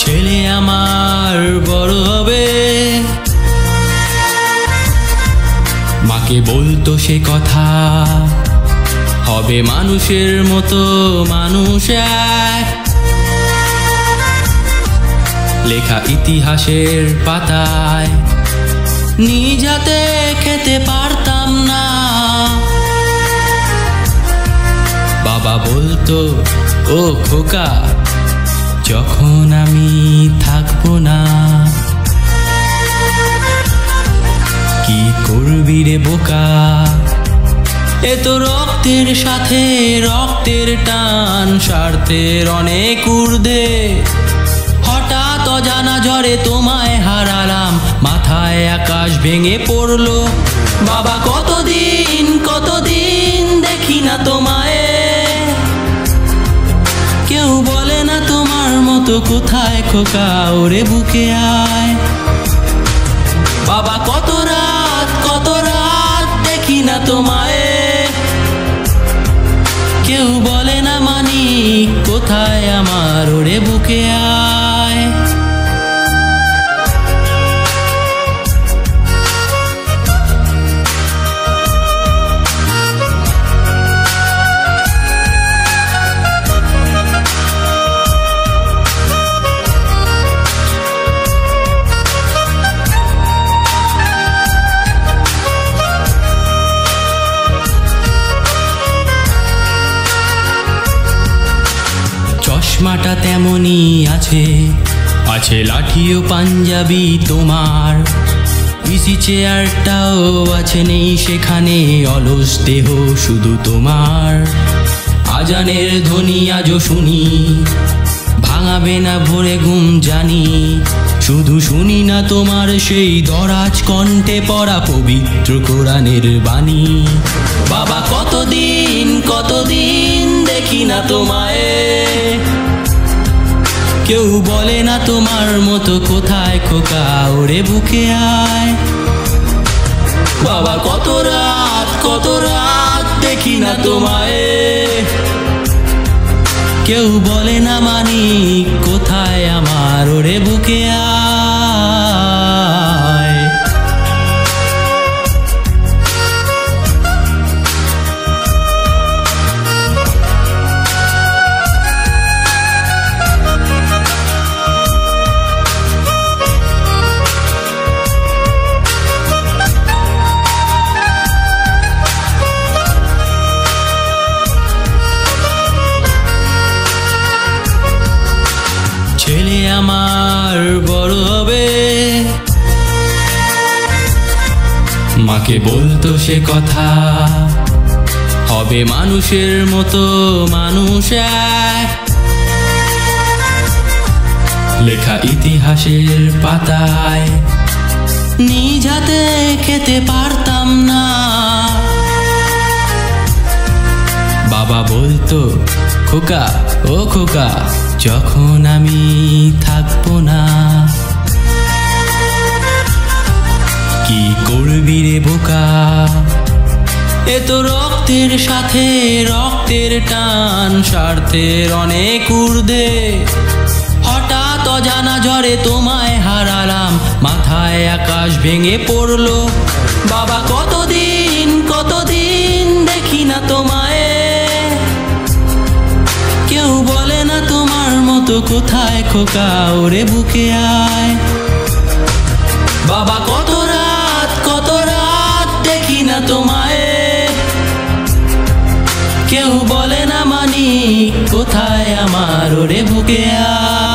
ছেলে আমার বড় হবে, মাকে বলতো সে কথা, হবে মানুষের মতো মানুষ এক, লেখা ইতিহাসের পাতায় নিজ হাতে খেতে পারতাম না। বাবা বলতো, ও খোকা, যখন আমি থাকবো না, কি করবি রে বোকা, এ তো রক্তের সাথে রক্তের টান, স্বার্থের অনেক ঊর্ধ্বে, হঠাৎ অজানা ঝড়ে তোমায় হারালাম, মাথায় আকাশ ভেঙে পড়লো। বাবা কতদিন কতদিন দেখি না তোমায়, কেউ বলে না তোমার মতো কোথায় খোকা, ওরে বুকে আয়। বাবা কত রাত দেখি না তোমায়, কেউ বলে না মানিক কোথায় আমার, ওরে বুকে আয়। চশমাটা তেমনই আছে, আছে লাঠি ও পাঞ্জাবি তোমার, ইসি চেয়ারটাও আছে নেই সেখানে, অলস দেহ শুধু তোমার। আজানের ধ্বনি আজও শুনি, ভাঙাবে না ভোরে ঘুম জানি, শুধু শুনি না তোমার সেই দরাজ কণ্ঠে পড়া পবিত্র কোরআনের বাণী। বাবা কতদিন কতদিন দেখি না তোমায়, কেউ বলে না তোমার মতো কোথায় খোকা, ওরে বুকে আয়। বাবা কত রাত দেখি না তোমায়, কেউ বলে না মানিক কোথায় আমার, ওরে বুকে আয়। ছেলে আমার বড় হবে, মাকে বলতো সে কথা, হবে মানুষের মতো মানুষ এক, লেখা ইতিহাসের পাতায় নিজ হাতে খেতে পারতাম না। বাবা বলতো, খোকা ও খোকা, যখন আমি থাকবো না, কি করবি রে বোকা, এ তো রক্তের সাথে রক্তের টান, স্বার্থের অনেক ঊর্ধ্বে, হঠাৎ অজানা ঝড়ে তোমায় হারালাম, মাথায় আকাশ ভেঙে পড়লো। বাবা কতদিন কতদিন দেখি না তোমায়, কেউ বলে না তোমার মতো কোথায় খোকা, ওরে বুকে আয়। বাবা কত রাত দেখি না তোমায়, কেউ বলে না মানিক কোথায় আমার, ওরে বুকে আয়।